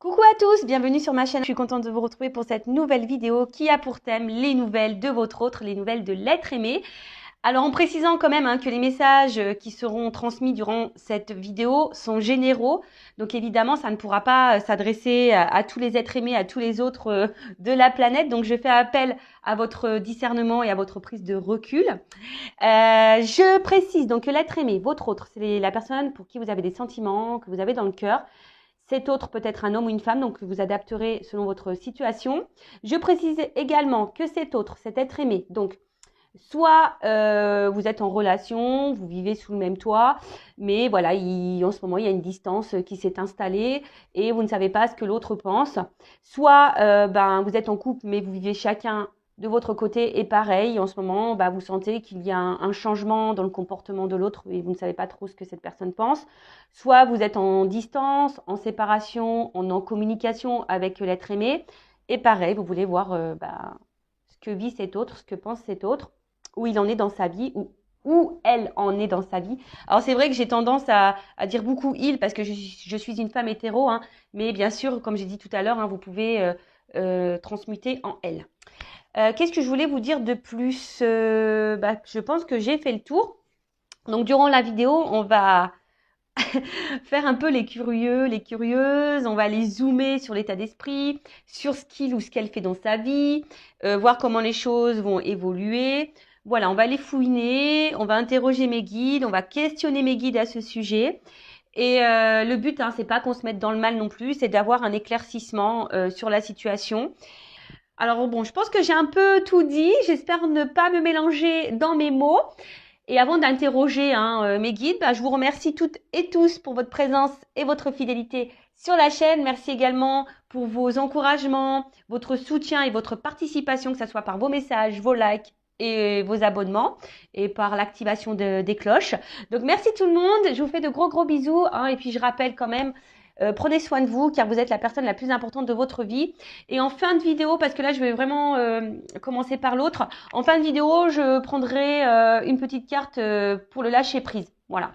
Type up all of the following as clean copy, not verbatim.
Coucou à tous, bienvenue sur ma chaîne. Je suis contente de vous retrouver pour cette nouvelle vidéo qui a pour thème les nouvelles de votre autre, les nouvelles de l'être aimé. Alors en précisant quand même que les messages qui seront transmis durant cette vidéo sont généraux. Donc évidemment, ça ne pourra pas s'adresser à tous les êtres aimés, à tous les autres de la planète. Donc je fais appel à votre discernement et à votre prise de recul. Je précise donc que l'être aimé, votre autre, c'est la personne pour qui vous avez des sentiments, que vous avez dans le cœur. Cet autre peut être un homme ou une femme, donc vous adapterez selon votre situation. Je précise également que cet autre, cet être aimé, donc soit vous êtes en relation, vous vivez sous le même toit, mais voilà, en ce moment, il y a une distance qui s'est installée et vous ne savez pas ce que l'autre pense. Soit vous êtes en couple, mais vous vivez chacun de votre côté et pareil, en ce moment, vous sentez qu'il y a un changement dans le comportement de l'autre et vous ne savez pas trop ce que cette personne pense. Soit vous êtes en distance, en séparation, en communication avec l'être aimé et pareil, vous voulez voir ce que vit cet autre, ce que pense cet autre, où il en est dans sa vie, où elle en est dans sa vie. Alors c'est vrai que j'ai tendance à dire beaucoup il parce que je suis une femme hétéro, mais bien sûr, comme j'ai dit tout à l'heure, vous pouvez transmuter en elle. Qu'est-ce que je voulais vous dire de plus je pense que j'ai fait le tour. Donc durant la vidéo, on va faire un peu les curieux, les curieuses, on va aller zoomer sur l'état d'esprit, sur ce qu'il ou ce qu'elle fait dans sa vie, voir comment les choses vont évoluer. Voilà, on va aller fouiner, on va interroger mes guides, on va questionner mes guides à ce sujet. Et le but, c'est pas qu'on se mette dans le mal non plus, c'est d'avoir un éclaircissement sur la situation. Alors bon, je pense que j'ai un peu tout dit. J'espère ne pas me mélanger dans mes mots. Et avant d'interroger mes guides, je vous remercie toutes et tous pour votre présence et votre fidélité sur la chaîne. Merci également pour vos encouragements, votre soutien et votre participation, que ce soit par vos messages, vos likes et vos abonnements et par l'activation des cloches. Donc merci tout le monde. Je vous fais de gros bisous. Et puis je rappelle quand même, prenez soin de vous car vous êtes la personne la plus importante de votre vie. Et en fin de vidéo, parce que là je vais vraiment commencer par l'autre, en fin de vidéo je prendrai une petite carte pour le lâcher prise, voilà,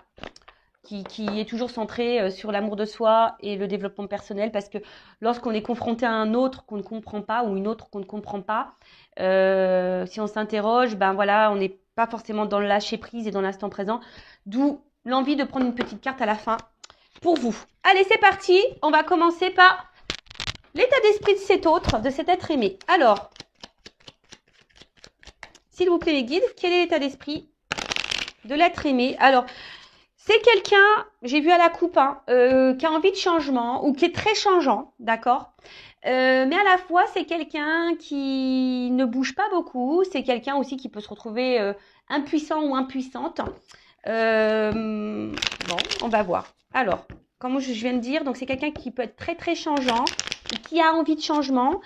qui est toujours centrée sur l'amour de soi et le développement personnel, parce que lorsqu'on est confronté à un autre qu'on ne comprend pas ou une autre qu'on ne comprend pas, si on s'interroge, on n'est pas forcément dans le lâcher prise et dans l'instant présent, d'où l'envie de prendre une petite carte à la fin pour vous. Allez, c'est parti, on va commencer par l'état d'esprit de cet autre, de cet être aimé. Alors, s'il vous plaît les guides, quel est l'état d'esprit de l'être aimé? Alors, c'est quelqu'un, j'ai vu à la coupe, qui a envie de changement ou qui est très changeant, d'accord, mais à la fois, c'est quelqu'un qui ne bouge pas beaucoup. C'est quelqu'un aussi qui peut se retrouver impuissant ou impuissante. Bon, on va voir. Alors, comme je viens de dire, donc c'est quelqu'un qui peut être très changeant, qui a envie de changement,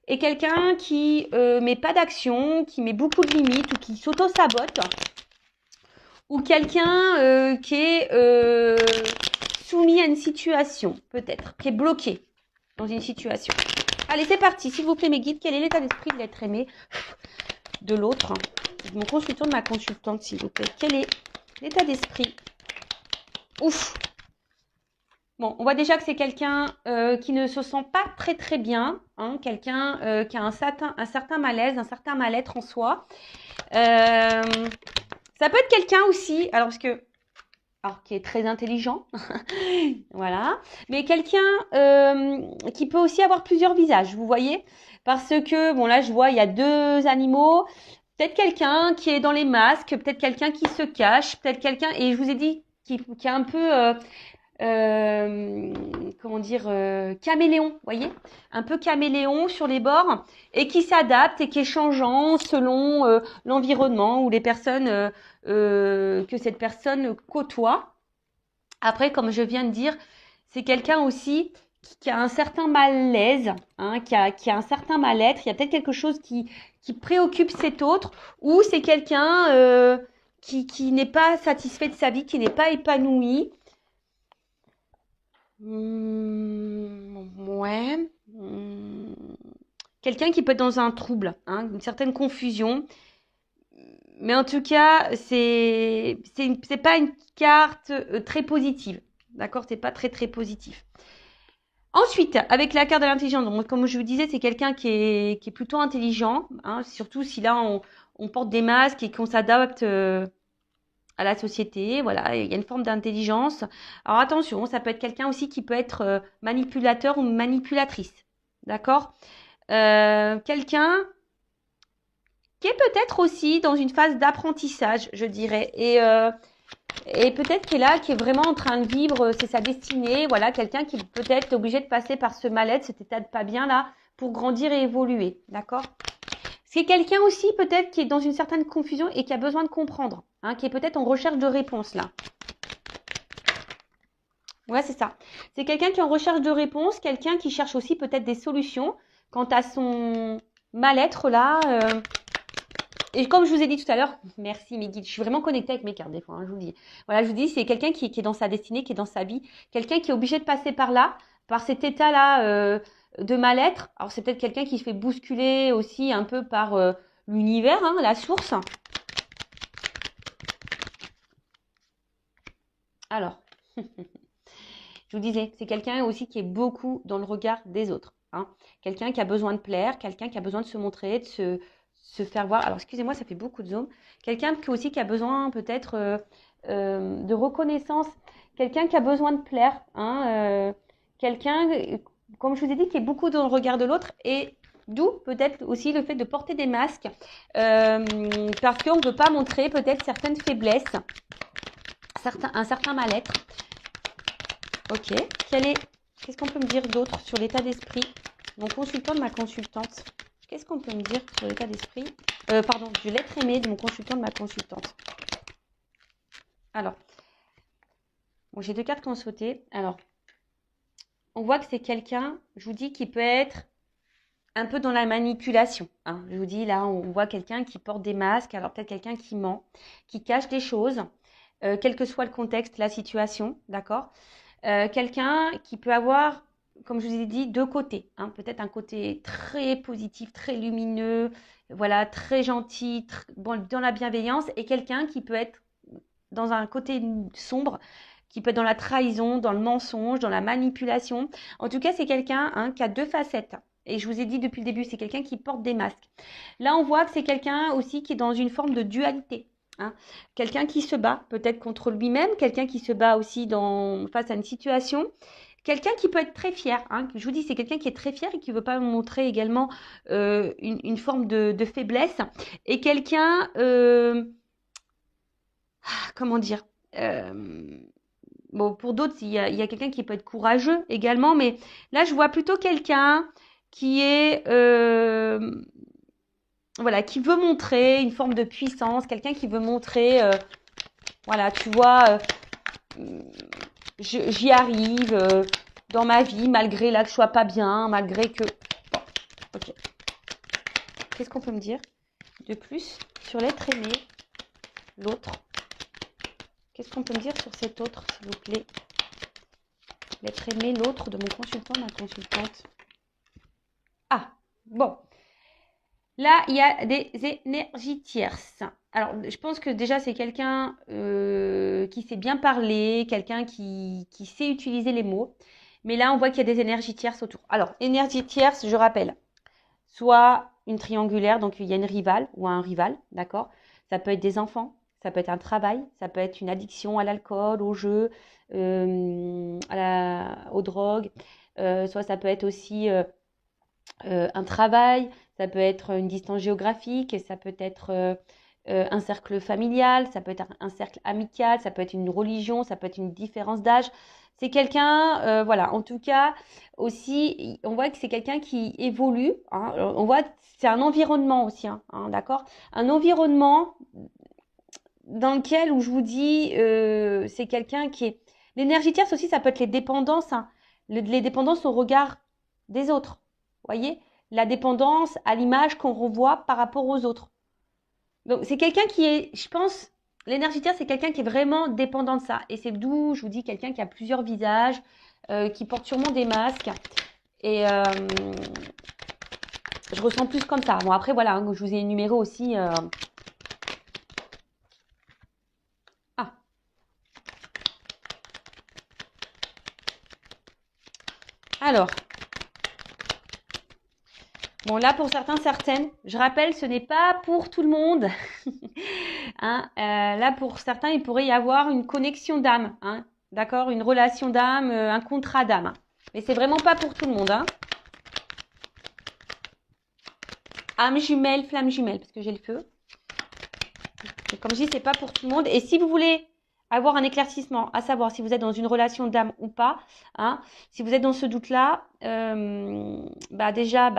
et quelqu'un qui met pas d'action, qui met beaucoup de limites ou qui s'auto-sabote, ou quelqu'un qui est soumis à une situation, peut-être, qui est bloqué dans une situation. Allez, c'est parti. S'il vous plaît, mes guides, quel est l'état d'esprit de l'être aimé de l'autre, de mon consultant, de ma consultante, s'il vous plaît? Quel est l'état d'esprit? Ouf. Bon, on voit déjà que c'est quelqu'un qui ne se sent pas très bien, quelqu'un qui a un certain malaise, un certain mal-être en soi. Ça peut être quelqu'un aussi, alors qui est très intelligent, voilà, mais quelqu'un qui peut aussi avoir plusieurs visages, vous voyez, parce que, bon là je vois, il y a deux animaux, peut-être quelqu'un qui est dans les masques, peut-être quelqu'un qui se cache, peut-être quelqu'un, et je vous ai dit, qui est un peu, comment dire, caméléon, vous voyez, un peu caméléon sur les bords, et qui s'adapte et qui est changeant selon l'environnement ou les personnes que cette personne côtoie. Après, comme je viens de dire, c'est quelqu'un aussi qui a un certain malaise, qui a un certain mal-être. Il y a peut-être quelque chose qui préoccupe cet autre, ou c'est quelqu'un qui n'est pas satisfait de sa vie, qui n'est pas épanoui. Ouais. Quelqu'un qui peut être dans un trouble, une certaine confusion. Mais en tout cas, c'est pas une carte très positive. D'accord? C'est pas très positif. Ensuite, avec la carte de l'intelligence, donc comme je vous disais, c'est quelqu'un qui est plutôt intelligent, hein, surtout si là on porte des masques et qu'on s'adapte à la société. Voilà, il y a une forme d'intelligence. Alors attention, ça peut être quelqu'un aussi qui peut être manipulateur ou manipulatrice. D'accord? Quelqu'un qui est peut-être aussi dans une phase d'apprentissage, je dirais. Et peut-être qu'il est là, qui est vraiment en train de vivre, c'est sa destinée. Voilà, quelqu'un qui peut-être est obligé de passer par ce mal-être, cet état de pas bien là, pour grandir et évoluer. D'accord? C'est quelqu'un aussi peut-être qui est dans une certaine confusion et qui a besoin de comprendre, hein, qui est peut-être en recherche de réponse là. Ouais, c'est ça. C'est quelqu'un qui est en recherche de réponse, quelqu'un qui cherche aussi peut-être des solutions quant à son mal-être là. Et comme je vous ai dit tout à l'heure, merci mes guides, je suis vraiment connectée avec mes cartes des fois, hein, je vous le dis. Voilà, je vous dis, c'est quelqu'un qui est dans sa destinée, qui est dans sa vie, quelqu'un qui est obligé de passer par là, par cet état-là de mal-être. Alors c'est peut-être quelqu'un qui se fait bousculer aussi un peu par l'univers, hein, la source. Alors, je vous disais, c'est quelqu'un aussi qui est beaucoup dans le regard des autres. Hein. Quelqu'un qui a besoin de plaire, quelqu'un qui a besoin de se montrer, de se faire voir. Alors, excusez-moi, ça fait beaucoup de zoom. Quelqu'un qui aussi qui a besoin peut-être de reconnaissance. Quelqu'un qui a besoin de plaire. Hein, quelqu'un, comme je vous ai dit, qui est beaucoup dans le regard de l'autre. Et d'où peut-être aussi le fait de porter des masques. Parce qu'on ne veut pas montrer peut-être certaines faiblesses, un certain mal-être. Ok. Qu'est-ce qu'on peut me dire d'autre sur l'état d'esprit? Mon consultant de ma consultante. Qu'est-ce qu'on peut me dire sur l'état d'esprit? Pardon, de l'être aimé de mon consultant de ma consultante. Alors, bon, j'ai 2 cartes qui ont sauté. Alors, on voit que c'est quelqu'un, je vous dis, qui peut être un peu dans la manipulation. Hein. Je vous dis, là, on voit quelqu'un qui porte des masques. Alors, peut-être quelqu'un qui ment, qui cache des choses, quel que soit le contexte, la situation, d'accord? Quelqu'un qui peut avoir, comme je vous ai dit, 2 côtés. Hein. Peut-être un côté très positif, très lumineux, voilà, très gentil, bon, dans la bienveillance, et quelqu'un qui peut être dans un côté sombre, qui peut être dans la trahison, dans le mensonge, dans la manipulation. En tout cas, c'est quelqu'un hein, qui a 2 facettes. Et je vous ai dit depuis le début, c'est quelqu'un qui porte des masques. Là, on voit que c'est quelqu'un aussi qui est dans une forme de dualité. Hein. Quelqu'un qui se bat peut-être contre lui-même, quelqu'un qui se bat aussi face à une situation, quelqu'un qui peut être très fier. Hein. Je vous dis, c'est quelqu'un qui est très fier et qui ne veut pas montrer également une forme de faiblesse. Et quelqu'un, comment dire, bon, pour d'autres, il y a quelqu'un qui peut être courageux également, mais là, je vois plutôt quelqu'un qui est voilà, qui veut montrer une forme de puissance, quelqu'un qui veut montrer, voilà, tu vois, j'y arrive dans ma vie, malgré là que je sois pas bien, malgré que... Bon, ok. Qu'est-ce qu'on peut me dire de plus sur l'être aimé, l'autre? Qu'est-ce qu'on peut me dire sur cet autre, s'il vous plaît? L'être aimé, l'autre de mon consultant, ma consultante. Ah, bon. Là, il y a des énergies tierces. Alors, je pense que déjà, c'est quelqu'un qui sait bien parler, quelqu'un qui sait utiliser les mots. Mais là, on voit qu'il y a des énergies tierces autour. Alors, énergie tierce, je rappelle, soit une triangulaire, donc il y a une rivale ou un rival, d'accord? Ça peut être des enfants, ça peut être un travail, ça peut être une addiction à l'alcool, au jeu, aux drogues. Soit ça peut être aussi un travail, ça peut être une distance géographique, ça peut être un cercle familial, ça peut être un cercle amical, ça peut être une religion, ça peut être une différence d'âge. C'est quelqu'un, voilà, en tout cas, aussi, on voit que c'est quelqu'un qui évolue. Hein, on voit que c'est un environnement aussi, hein, d'accord? Un environnement dans lequel, où je vous dis, c'est quelqu'un qui est... L'énergie tierce aussi, ça peut être les dépendances, hein, les dépendances au regard des autres. Voyez, la dépendance à l'image qu'on revoit par rapport aux autres. Donc, c'est quelqu'un qui est, je pense, l'énergie terre, c'est quelqu'un qui est vraiment dépendant de ça. Et c'est d'où je vous dis quelqu'un qui a plusieurs visages, qui porte sûrement des masques. Et je ressens plus comme ça. Bon, après, voilà, hein, je vous ai énuméré aussi. Ah. Alors, Bon, là, pour certains, certaines, je rappelle, ce n'est pas pour tout le monde. Hein, là, pour certains, il pourrait y avoir une connexion d'âme, hein, d'accord? Une relation d'âme, un contrat d'âme. Hein. Mais c'est vraiment pas pour tout le monde. Hein. Âme jumelle, flamme jumelle, parce que j'ai le feu. Et comme je dis, c'est pas pour tout le monde. Et si vous voulez avoir un éclaircissement, à savoir si vous êtes dans une relation d'âme ou pas, hein, si vous êtes dans ce doute-là, déjà,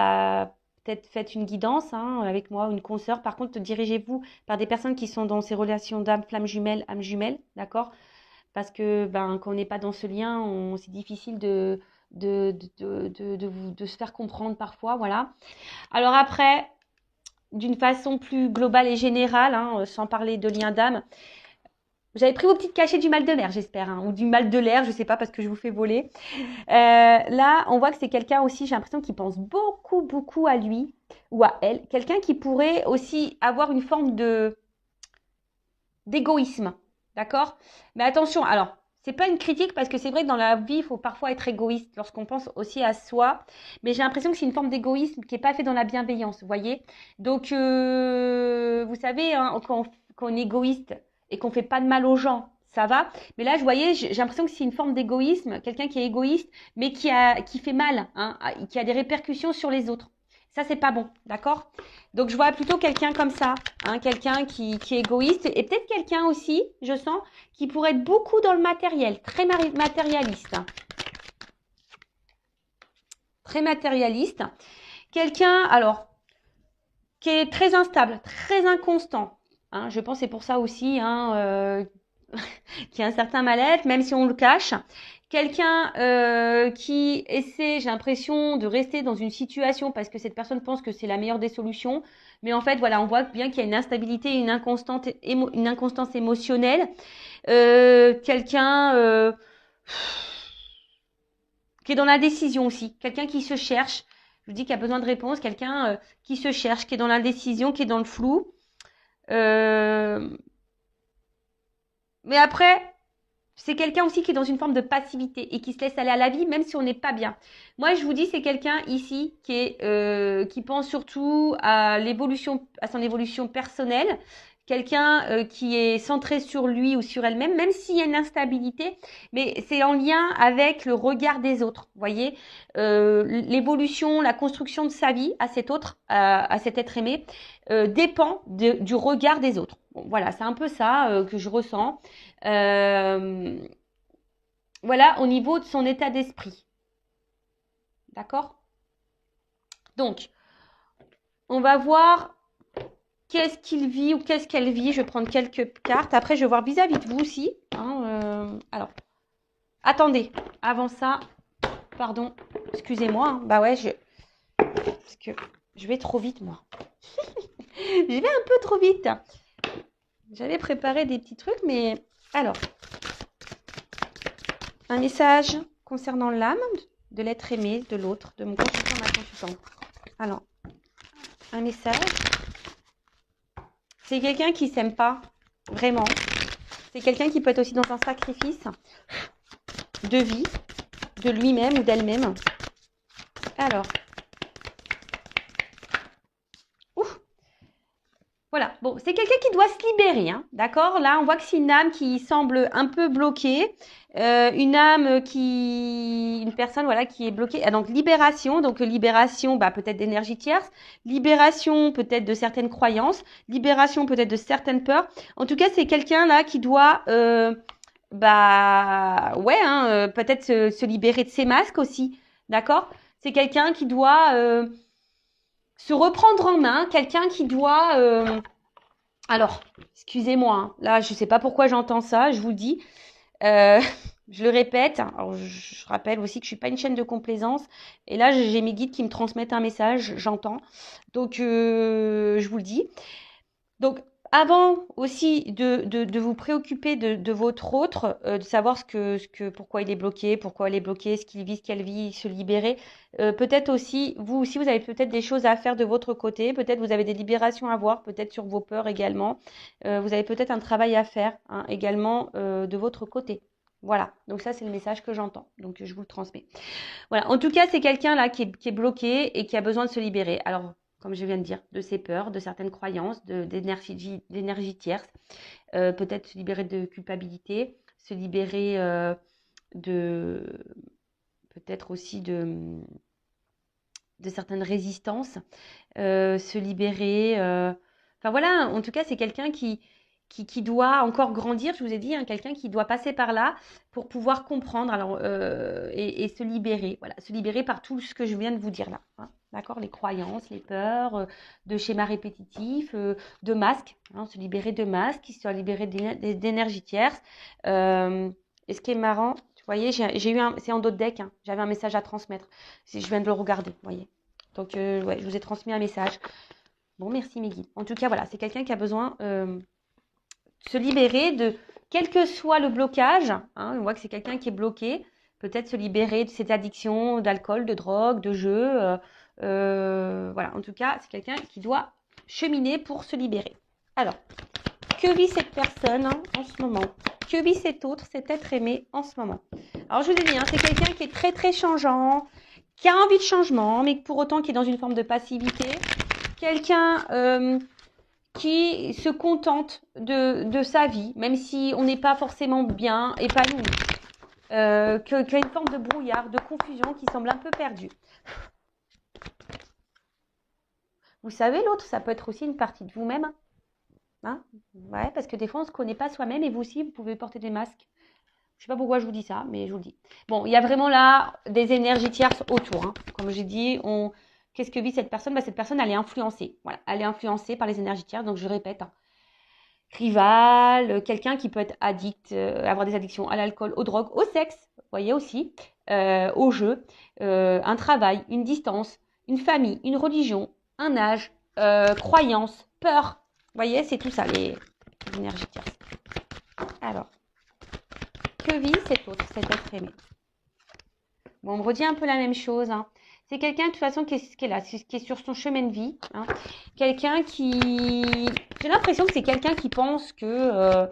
peut-être faites une guidance hein, avec moi ou une consoeur. Par contre, dirigez-vous par des personnes qui sont dans ces relations d'âme, flamme jumelle, âme jumelle, d'accord? Parce que quand on n'est pas dans ce lien, c'est difficile de se faire comprendre parfois, voilà. Alors après, d'une façon plus globale et générale, hein, sans parler de lien d'âme, vous avez pris vos petites cachets du mal de mer, j'espère, hein, ou du mal de l'air, je sais pas, parce que je vous fais voler. Là, on voit que c'est quelqu'un aussi, j'ai l'impression, qui pense beaucoup, beaucoup à lui ou à elle. Quelqu'un qui pourrait aussi avoir une forme d'égoïsme, d'accord? Mais attention, alors, c'est pas une critique parce que c'est vrai que dans la vie, il faut parfois être égoïste lorsqu'on pense aussi à soi. Mais j'ai l'impression que c'est une forme d'égoïsme qui n'est pas fait dans la bienveillance, vous voyez? Donc, vous savez, hein, quand on est égoïste et qu'on fait pas de mal aux gens, ça va. Mais là, je voyais, j'ai l'impression que c'est une forme d'égoïsme, quelqu'un qui est égoïste, mais qui fait mal, hein, qui a des répercussions sur les autres. Ça, c'est pas bon, d'accord? Donc, je vois plutôt quelqu'un comme ça, hein, quelqu'un qui est égoïste et peut-être quelqu'un aussi, je sens, qui pourrait être beaucoup dans le matériel, très matérialiste. Très matérialiste. Quelqu'un, alors, qui est très instable, très inconstant. Hein, je pense que c'est pour ça aussi hein, qu'il y a un certain mal-être, même si on le cache. Quelqu'un qui essaie, j'ai l'impression, de rester dans une situation parce que cette personne pense que c'est la meilleure des solutions. Mais en fait, voilà, on voit bien qu'il y a une instabilité, une inconstance émotionnelle. Quelqu'un qui est dans la décision aussi. Quelqu'un qui se cherche. Je vous dis qu'il y a besoin de réponse. Quelqu'un qui se cherche, qui est dans l'indécision, qui est dans le flou. Mais après, c'est quelqu'un aussi qui est dans une forme de passivité et qui se laisse aller à la vie même si on n'est pas bien. Moi, je vous dis, c'est quelqu'un ici qui pense surtout à son évolution personnelle. Quelqu'un qui est centré sur lui ou sur elle-même, même s'il y a une instabilité, mais c'est en lien avec le regard des autres. Vous voyez, l'évolution, la construction de sa vie à cet autre, à cet être aimé, dépend du regard des autres. Bon, voilà, c'est un peu ça que je ressens. Voilà, au niveau de son état d'esprit. D'accord? Donc, on va voir qu'est-ce qu'il vit ou qu'est-ce qu'elle vit. Je vais prendre quelques cartes. Après, je vais voir vis-à-vis de vous aussi. Hein, alors, attendez. Avant ça, pardon, excusez-moi. Hein, bah ouais, parce que je vais trop vite, moi. Je vais un peu trop vite. J'avais préparé des petits trucs, mais... Alors, un message concernant l'âme de l'être aimé, de l'autre, de mon consultant, ma consultante. Alors, un message. C'est quelqu'un qui s'aime pas, vraiment. C'est quelqu'un qui peut être aussi dans un sacrifice de vie, de lui-même ou d'elle-même. Alors, voilà, bon, c'est quelqu'un qui doit se libérer, hein, d'accord? Là, on voit que c'est une âme qui semble un peu bloquée, une personne, voilà, qui est bloquée. Ah, donc, libération, peut-être d'énergie tierce, libération, peut-être de certaines croyances, libération, peut-être de certaines peurs. En tout cas, c'est quelqu'un là qui doit, peut-être se libérer de ses masques aussi, d'accord? C'est quelqu'un qui doit se reprendre en main, quelqu'un qui doit... Alors, excusez-moi, hein, là, je ne sais pas pourquoi j'entends ça, je vous le dis. Je le répète, alors je rappelle aussi que je ne suis pas une chaîne de complaisance. Et là, j'ai mes guides qui me transmettent un message, j'entends. Donc, je vous le dis. Donc, avant aussi de vous préoccuper de votre autre, de savoir pourquoi il est bloqué, pourquoi elle est bloquée, ce qu'il vit, ce qu'elle vit, se libérer. Peut-être aussi, vous aussi, vous avez peut-être des choses à faire de votre côté. Peut-être vous avez des libérations à voir, peut-être sur vos peurs également. Vous avez peut-être un travail à faire hein, également de votre côté. Voilà, donc ça c'est le message que j'entends, donc je vous le transmets. Voilà, en tout cas c'est quelqu'un là qui est bloqué et qui a besoin de se libérer. Alors, comme je viens de dire, de ses peurs, de certaines croyances, d'énergie tierce, peut-être se libérer de culpabilité, se libérer de peut-être aussi de certaines résistances, se libérer. Enfin voilà, en tout cas, c'est quelqu'un qui doit encore grandir, je vous ai dit, hein, quelqu'un qui doit passer par là pour pouvoir comprendre alors, et se libérer. Voilà, se libérer par tout ce que je viens de vous dire là. Hein, d'accord, les croyances, les peurs, de schémas répétitifs, de masques, hein, se libérer de masques, se libérer d'énergie tierce. Et ce qui est marrant, vous voyez, j'ai eu c'est en d'autres decks, hein, j'avais un message à transmettre. Je viens de le regarder, vous voyez. Donc, ouais, je vous ai transmis un message. Bon, merci mes guides. En tout cas, voilà, c'est quelqu'un qui a besoin de se libérer de, quel que soit le blocage, hein, on voit que c'est quelqu'un qui est bloqué, peut-être se libérer de cette addiction d'alcool, de drogue, de jeu. Voilà, en tout cas, c'est quelqu'un qui doit cheminer pour se libérer. Alors, que vit cette personne hein, en ce moment? Que vit cet autre, cet être aimé en ce moment? Alors, je vous ai dit, hein, c'est quelqu'un qui est très, très changeant, qui a envie de changement, mais pour autant qui est dans une forme de passivité. Quelqu'un qui se contente de sa vie, même si on n'est pas forcément bien épanoui. Qui a une forme de brouillard, de confusion, qui semble un peu perdu. Vous savez, l'autre, ça peut être aussi une partie de vous-même. Hein, ouais, parce que des fois, on ne se connaît pas soi-même et vous aussi, vous pouvez porter des masques. Je ne sais pas pourquoi je vous dis ça, mais je vous le dis. Bon, il y a vraiment là des énergies tierces autour. Hein. Comme j'ai dit, qu'est-ce que vit cette personne? Cette personne, elle est influencée. Voilà, elle est influencée par les énergies tierces. Donc, je répète, hein. Rival, quelqu'un qui peut être addict, avoir des addictions à l'alcool, aux drogues, au sexe, vous voyez aussi, au jeu, un travail, une distance, une famille, une religion, un âge, croyance, peur. Vous voyez, c'est tout ça, les énergies tierces. Alors, que vit cet autre, cet être aimé? Bon, on me redit un peu la même chose. Hein. C'est quelqu'un, de toute façon, qui est là, qui est sur son chemin de vie. Hein. Quelqu'un qui... J'ai l'impression que c'est quelqu'un qui pense que...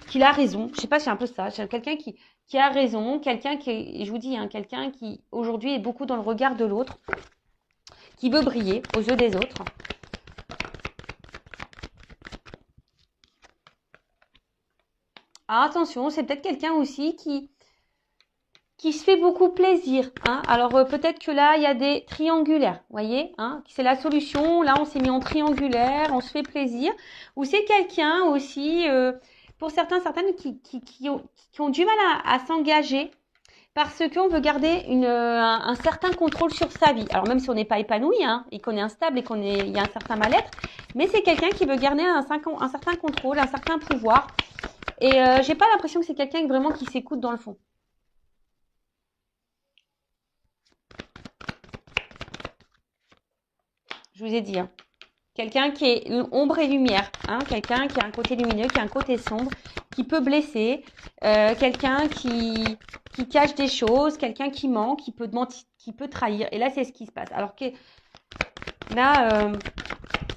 qu'il a raison. Je sais pas, c'est un peu ça. C'est quelqu'un qui a raison. Quelqu'un qui... Je vous dis, hein, quelqu'un qui, aujourd'hui, est beaucoup dans le regard de l'autre. Qui veut briller aux yeux des autres. Alors, attention, c'est peut-être quelqu'un aussi qui se fait beaucoup plaisir. Hein. Alors, peut-être que là, il y a des triangulaires, vous voyez hein. C'est la solution. Là, on s'est mis en triangulaire, on se fait plaisir. Ou c'est quelqu'un aussi, pour certaines qui ont du mal à s'engager parce qu'on veut garder un certain contrôle sur sa vie. Alors, même si on n'est pas épanoui hein, et qu'on est instable et il y a un certain mal-être, mais c'est quelqu'un qui veut garder un certain contrôle, un certain pouvoir. Et j'ai pas l'impression que c'est quelqu'un vraiment qui s'écoute dans le fond. Je vous ai dit, hein. Quelqu'un qui est ombre et lumière, hein. Quelqu'un qui a un côté lumineux, qui a un côté sombre, qui peut blesser, quelqu'un qui cache des choses, quelqu'un qui ment, qui peut mentir, qui peut trahir. Et là, c'est ce qui se passe. Alors que là,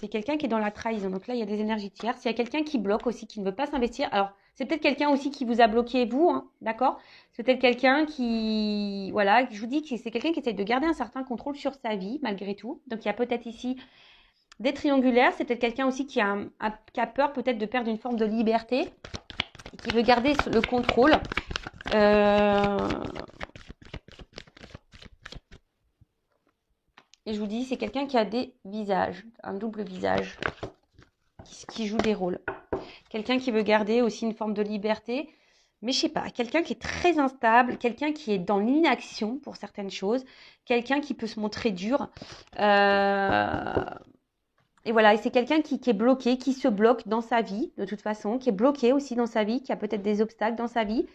c'est quelqu'un qui est dans la trahison. Donc là, il y a des énergies tierces. Il y a quelqu'un qui bloque aussi, qui ne veut pas s'investir. Alors, c'est peut-être quelqu'un aussi qui vous a bloqué, vous, hein, d'accord? C'est peut-être quelqu'un qui, voilà, je vous dis que c'est quelqu'un qui essaie de garder un certain contrôle sur sa vie, malgré tout. Donc, il y a peut-être ici des triangulaires. C'est peut-être quelqu'un aussi qui a peur peut-être de perdre une forme de liberté et qui veut garder le contrôle. Et je vous dis, c'est quelqu'un qui a des visages, un double visage, qui joue des rôles. Quelqu'un qui veut garder aussi une forme de liberté, mais je sais pas, quelqu'un qui est très instable, quelqu'un qui est dans l'inaction pour certaines choses, quelqu'un qui peut se montrer dur. Et voilà, et c'est quelqu'un qui est bloqué, qui se bloque dans sa vie, de toute façon, qui est bloqué aussi dans sa vie, qui a peut-être des obstacles dans sa vie,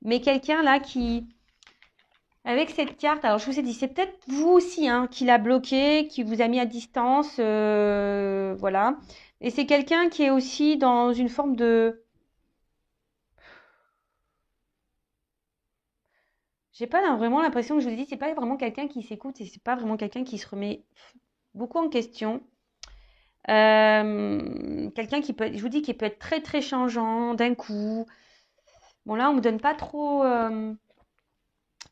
mais quelqu'un là qui... Avec cette carte, alors je vous ai dit, c'est peut-être vous aussi hein, qui l'a bloqué, qui vous a mis à distance, voilà. Et c'est quelqu'un qui est aussi dans une forme de... J'ai pas vraiment l'impression que je vous ai dit, c'est pas vraiment quelqu'un qui s'écoute et c'est pas vraiment quelqu'un qui se remet beaucoup en question. Quelqu'un qui peut, je vous dis, qui peut être très très changeant d'un coup. Bon, là, on ne me donne pas trop,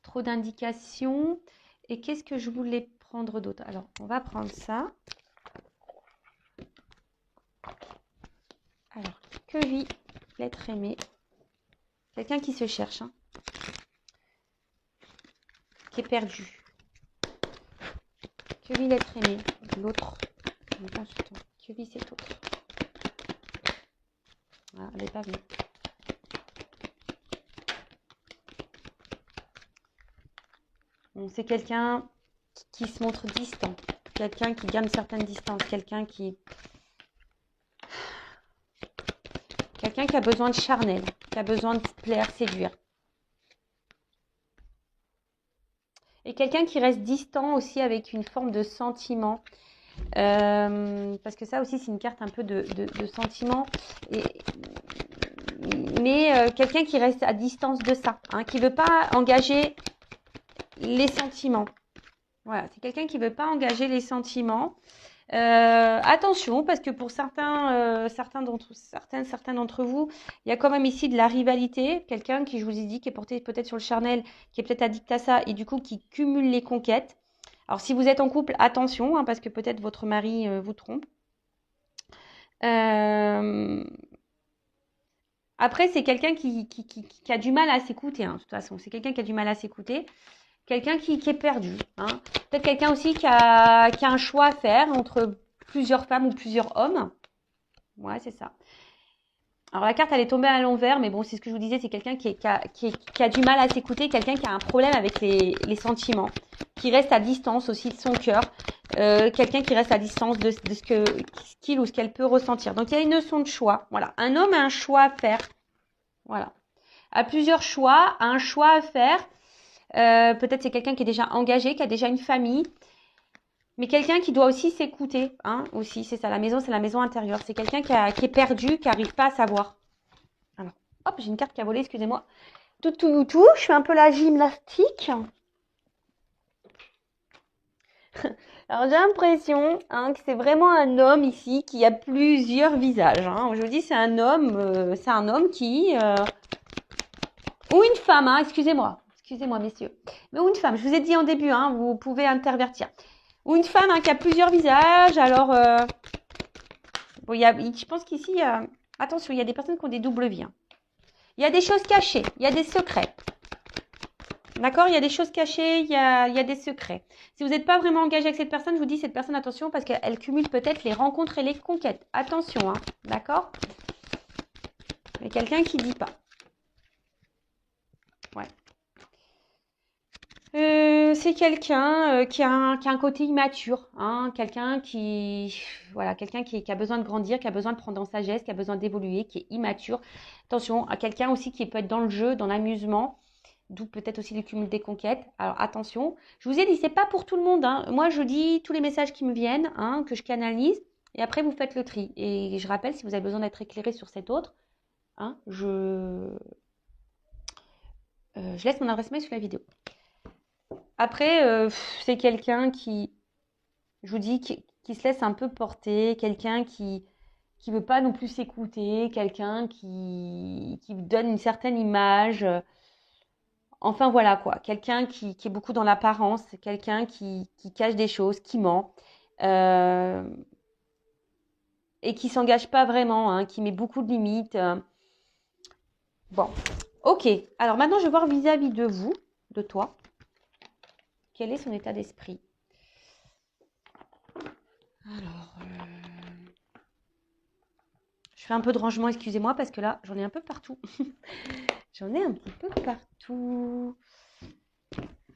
trop d'indications. Et qu'est-ce que je voulais prendre d'autre? Alors, on va prendre ça. Alors, que vit l'être aimé? Quelqu'un qui se cherche, hein, qui est perdu. Que vit l'être aimé? L'autre, le consultant. Que vit cet autre? Ah, elle n'est pas venue. Bon, c'est quelqu'un qui se montre distant, quelqu'un qui garde une certaine distance, quelqu'un qui a besoin de charnel, qui a besoin de plaire, séduire. Et quelqu'un qui reste distant aussi avec une forme de sentiment. Parce que ça aussi, c'est une carte un peu de sentiment. Mais quelqu'un qui reste à distance de ça, hein, qui ne veut pas engager les sentiments. Voilà, c'est quelqu'un qui ne veut pas engager les sentiments. Attention, parce que pour certains d'entre vous, il y a quand même ici de la rivalité. Quelqu'un qui, je vous ai dit, qui est porté peut-être sur le charnel, qui est peut-être addict à ça et du coup qui cumule les conquêtes. Alors, si vous êtes en couple, attention, hein, parce que peut-être votre mari vous trompe. Après, c'est quelqu'un qui a du mal à s'écouter, hein, de toute façon. C'est quelqu'un qui a du mal à s'écouter. Quelqu'un qui est perdu. Hein. Peut-être quelqu'un aussi qui a un choix à faire entre plusieurs femmes ou plusieurs hommes. Ouais, c'est ça. Alors, la carte, elle est tombée à l'envers, mais bon, c'est ce que je vous disais, c'est quelqu'un qui a du mal à s'écouter, quelqu'un qui a un problème avec les sentiments, qui reste à distance aussi de son cœur, quelqu'un qui reste à distance de ce qu'il ou ce qu'elle peut ressentir. Donc, il y a une notion de choix. Voilà. Un homme a un choix à faire. Voilà. A plusieurs choix, a un choix à faire. Peut-être c'est quelqu'un qui est déjà engagé, qui a déjà une famille, mais quelqu'un qui doit aussi s'écouter, hein, aussi, c'est ça, la maison, c'est la maison intérieure. C'est quelqu'un qui est perdu, qui n'arrive pas à savoir. Alors, hop, j'ai une carte qui a volé, excusez-moi. Tout, je fais un peu la gymnastique. Alors, j'ai l'impression hein, que c'est vraiment un homme ici qui a plusieurs visages. Hein. Je vous dis, c'est un homme qui... ou une femme, hein, excusez-moi, messieurs. Mais ou une femme, je vous ai dit en début, hein, vous pouvez intervertir. Ou une femme hein, qui a plusieurs visages. Alors, bon, je pense qu'ici, attention, il y a des personnes qui ont des doubles vies. Hein. Il y a des choses cachées, il y a des secrets. D'accord? Il y a des choses cachées, il y a des secrets. Si vous n'êtes pas vraiment engagé avec cette personne, je vous dis, cette personne, attention, parce qu'elle cumule peut-être les rencontres et les conquêtes. Attention, hein, d'accord? Mais quelqu'un qui ne dit pas. Ouais. C'est quelqu'un qui a un côté immature, hein, quelqu'un qui a besoin de grandir, qui a besoin de prendre en sagesse, qui a besoin d'évoluer, qui est immature. Attention, à quelqu'un aussi qui peut être dans le jeu, dans l'amusement, d'où peut-être aussi le cumul des conquêtes. Alors attention, je vous ai dit, c'est pas pour tout le monde. Hein. Moi, je dis tous les messages qui me viennent, hein, que je canalise, et après vous faites le tri. Et je rappelle, si vous avez besoin d'être éclairé sur cet autre, hein, je laisse mon adresse mail sous la vidéo. Après, c'est quelqu'un qui, je vous dis, qui se laisse un peu porter, quelqu'un qui veut pas non plus s'écouter, quelqu'un qui donne une certaine image. Enfin voilà quoi, quelqu'un qui est beaucoup dans l'apparence, quelqu'un qui cache des choses, qui ment et qui s'engage pas vraiment, hein, qui met beaucoup de limites. Bon, ok. Alors maintenant, je vais voir vis-à-vis de vous, de toi. Quel est son état d'esprit? Alors, je fais un peu de rangement, excusez-moi, parce que là, j'en ai un peu partout. J'en ai un petit peu partout.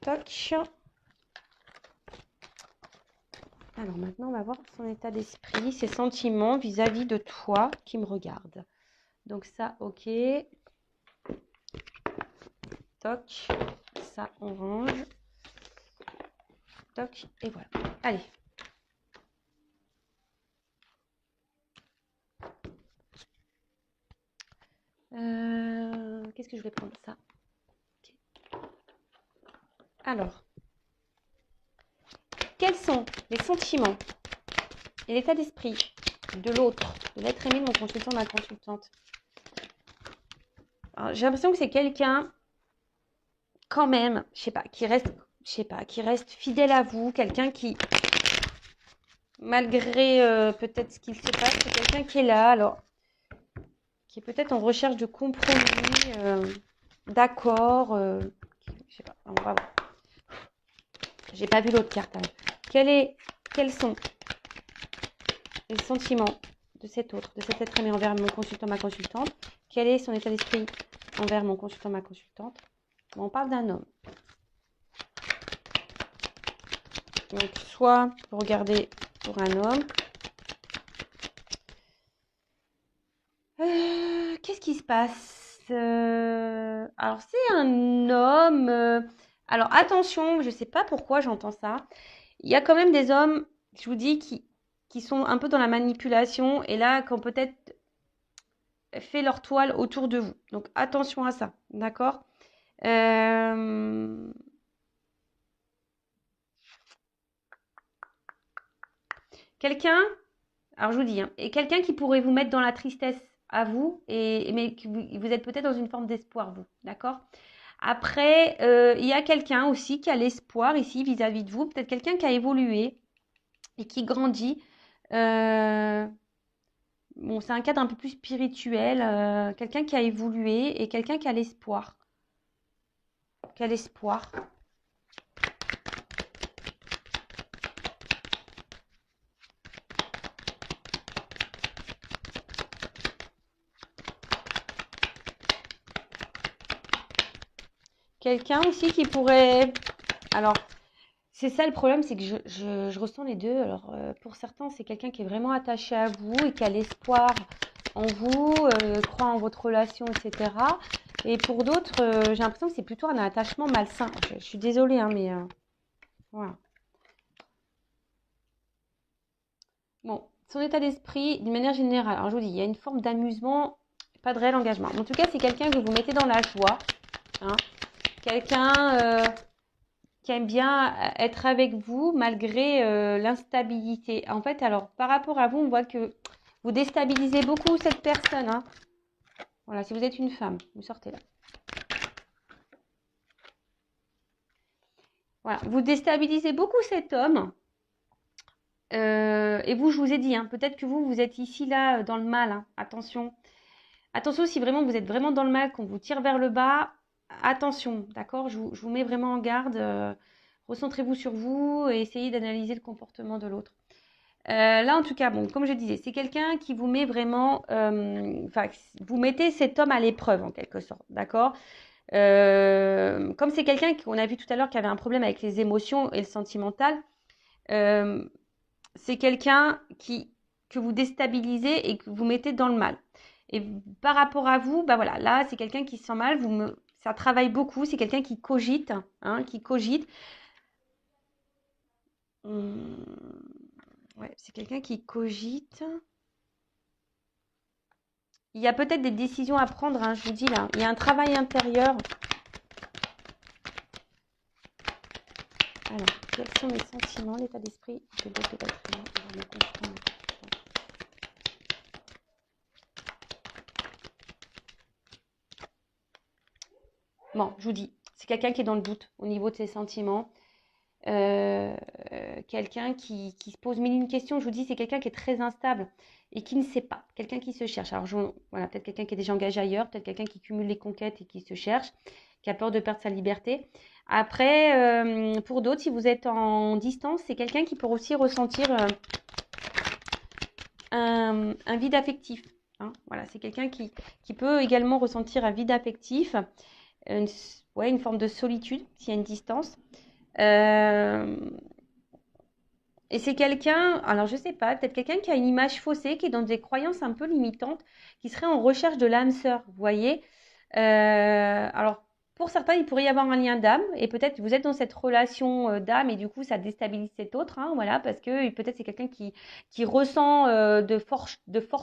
Toc. Alors maintenant, on va voir son état d'esprit, ses sentiments vis-à-vis de toi qui me regarde. Donc ça, ok. Toc. Ça, on range. Toc. Et voilà. Allez. Qu'est-ce que je vais prendre? Ça. Okay. Alors. Quels sont les sentiments et l'état d'esprit de l'autre, de l'être aimé de mon consultant, ma consultante? J'ai l'impression que c'est quelqu'un, quand même, je sais pas, qui reste fidèle à vous, quelqu'un qui, malgré peut-être ce qu'il se passe, c'est quelqu'un qui est là, alors, qui est peut-être en recherche de compromis, d'accord, je sais pas, on va voir. J'ai pas vu l'autre carte. Alors. Quels sont les sentiments de cet autre, de cet être aimé envers mon consultant, ma consultante? Quel est son état d'esprit envers mon consultant, ma consultante? Bon, on parle d'un homme. Donc, soit vous regardez pour un homme. Qu'est-ce qui se passe? Alors, c'est un homme. Alors, attention, je ne sais pas pourquoi j'entends ça. Il y a quand même des hommes, je vous dis, qui sont un peu dans la manipulation et là, qui ont peut-être fait leur toile autour de vous. Donc, attention à ça, d'accord? Quelqu'un, alors je vous dis, hein, et quelqu'un qui pourrait vous mettre dans la tristesse à vous, mais vous êtes peut-être dans une forme d'espoir, vous, d'accord? Après, il y a quelqu'un aussi qui a l'espoir ici vis-à-vis de vous, peut-être quelqu'un qui a évolué et qui grandit. Bon, c'est un cadre un peu plus spirituel, quelqu'un qui a évolué et quelqu'un qui a l'espoir. Qui a l'espoir. Quelqu'un aussi qui pourrait... Alors, c'est ça le problème, c'est que je ressens les deux. Alors, pour certains, c'est quelqu'un qui est vraiment attaché à vous et qui a l'espoir en vous, croit en votre relation, etc. Et pour d'autres, j'ai l'impression que c'est plutôt un attachement malsain. Je suis désolée, hein, mais voilà. Bon, son état d'esprit, d'une manière générale, alors je vous dis, il y a une forme d'amusement, pas de réel engagement. En tout cas, c'est quelqu'un que vous mettez dans la joie. Hein. Quelqu'un qui aime bien être avec vous malgré l'instabilité. En fait, alors, par rapport à vous, on voit que vous déstabilisez beaucoup cette personne. Hein. Voilà, si vous êtes une femme, vous sortez là. Voilà, vous déstabilisez beaucoup cet homme. Et vous, je vous ai dit, hein, peut-être que vous êtes ici, là, dans le mal. Hein. Attention. Attention, si vraiment vous êtes vraiment dans le mal, qu'on vous tire vers le bas, attention, d'accord? Je vous mets vraiment en garde. Recentrez-vous sur vous et essayez d'analyser le comportement de l'autre. Là, en tout cas, bon, comme je disais, c'est quelqu'un qui vous met vraiment, enfin, vous mettez cet homme à l'épreuve en quelque sorte, d'accord? Comme c'est quelqu'un qu'on a vu tout à l'heure qui avait un problème avec les émotions et le sentimental, c'est quelqu'un que vous déstabilisez et que vous mettez dans le mal. Et par rapport à vous, bah voilà, là, c'est quelqu'un qui se sent mal, ça travaille beaucoup, c'est quelqu'un qui cogite, hein, qui cogite. Ouais, c'est quelqu'un qui cogite. Il y a peut-être des décisions à prendre, hein, je vous dis là. Il y a un travail intérieur. Alors, quels sont les sentiments, l'état d'esprit de l'autre être humain envers mon conjoint? Bon, je vous dis, c'est quelqu'un qui est dans le doute au niveau de ses sentiments. Quelqu'un qui se pose mille et une questions. Je vous dis, c'est quelqu'un qui est très instable et qui ne sait pas. Quelqu'un qui se cherche. Alors, voilà, peut-être quelqu'un qui est déjà engagé ailleurs, peut-être quelqu'un qui cumule les conquêtes et qui se cherche, qui a peur de perdre sa liberté. Après, pour d'autres, si vous êtes en distance, c'est quelqu'un qui peut aussi ressentir un vide affectif. Hein. Voilà, c'est quelqu'un qui peut également ressentir un vide affectif, une forme de solitude s'il y a une distance. Et c'est quelqu'un, alors je sais pas, peut-être quelqu'un qui a une image faussée, qui est dans des croyances un peu limitantes, qui serait en recherche de l'âme sœur, vous voyez. Alors, pour certains, il pourrait y avoir un lien d'âme, et peut-être vous êtes dans cette relation d'âme, et du coup, ça déstabilise cet autre, hein, voilà, parce que peut-être c'est quelqu'un qui ressent de forts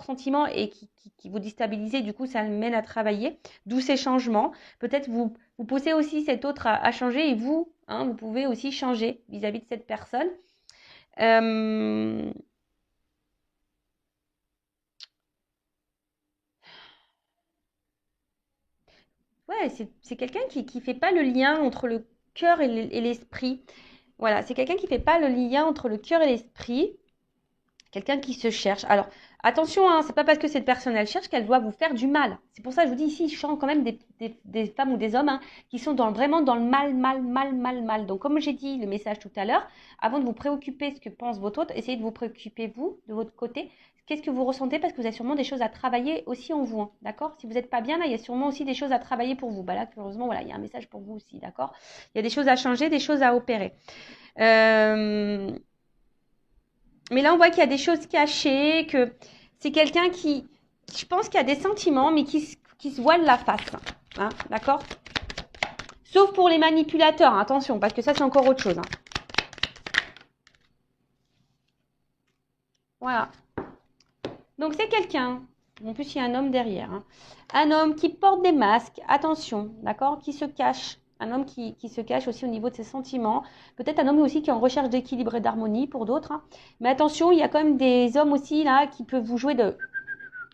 sentiments et qui vous déstabilise, et du coup, ça le mène à travailler, d'où ces changements. Peut-être vous poussez aussi cet autre à changer, et vous, hein, vous pouvez aussi changer vis-à-vis de cette personne. Euh, Ouais, c'est quelqu'un qui fait pas le lien entre le cœur et l'esprit. Voilà, c'est quelqu'un qui fait pas le lien entre le cœur et l'esprit. Quelqu'un qui se cherche. Alors, attention, hein, c'est pas parce que cette personne elle cherche qu'elle doit vous faire du mal. C'est pour ça que je vous dis ici, je sens quand même des femmes ou des hommes hein, qui sont vraiment dans le mal, mal, mal, mal, mal. Donc, comme j'ai dit le message tout à l'heure, avant de vous préoccuper ce que pense votre autre, essayez de vous préoccuper vous, de votre côté. Qu'est-ce que vous ressentez? Parce que vous avez sûrement des choses à travailler aussi en vous. Hein, d'accord? Si vous n'êtes pas bien, là, il y a sûrement aussi des choses à travailler pour vous. Bah là, heureusement, voilà, il y a un message pour vous aussi. D'accord? Il y a des choses à changer, des choses à opérer. Mais là, on voit qu'il y a des choses cachées, que c'est quelqu'un qui, je pense qu'il y a des sentiments, mais qui se voile la face. Hein, d'accord? Sauf pour les manipulateurs, hein, attention, parce que ça, c'est encore autre chose. Hein. Voilà. Donc, c'est quelqu'un. En plus, il y a un homme derrière. Hein. Un homme qui porte des masques, attention, d'accord? Qui se cache. Un homme qui se cache aussi au niveau de ses sentiments. Peut-être un homme aussi qui est en recherche d'équilibre et d'harmonie pour d'autres. Hein. Mais attention, il y a quand même des hommes aussi là qui peuvent vous jouer de